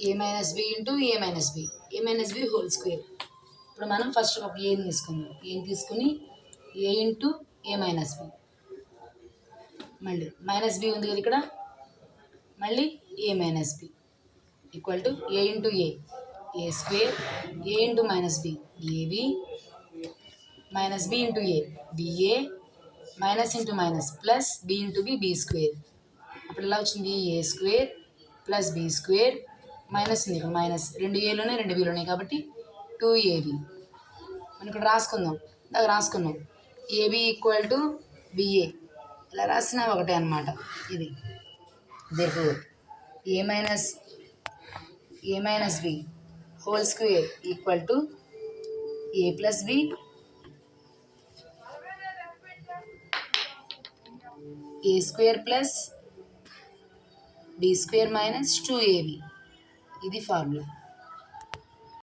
A minus b into a minus B whole square. ఇప్పుడు మనం first ఒక ఏని తీసుకుందాం. ఏని తీసుకుని a into a minus b, మళ్ళీ మైనస్ బి ఉంది కదా ఇక్కడ, మళ్ళీ a minus b equal to a into a square, a into minus b a b, minus b into a b a, minus into minus plus b into b square. అప్పుడు ఎలా వచ్చింది? A square plus B square minus ఉంది, ఇక్కడ minus 2 ఏలోనే 2 బిలోనే కాబట్టి 2ab. మనం ఇక్కడ రాసుకుందాం, దాకా రాసుకున్నాం. ఏబి ఈక్వల్ టు బిఏ, ఇలా రాసినా ఒకటే అనమాట. ఇది therefore A minus B whole square equal to A plus B A square plus B square minus 2ab. ఇది ఫార్ములా.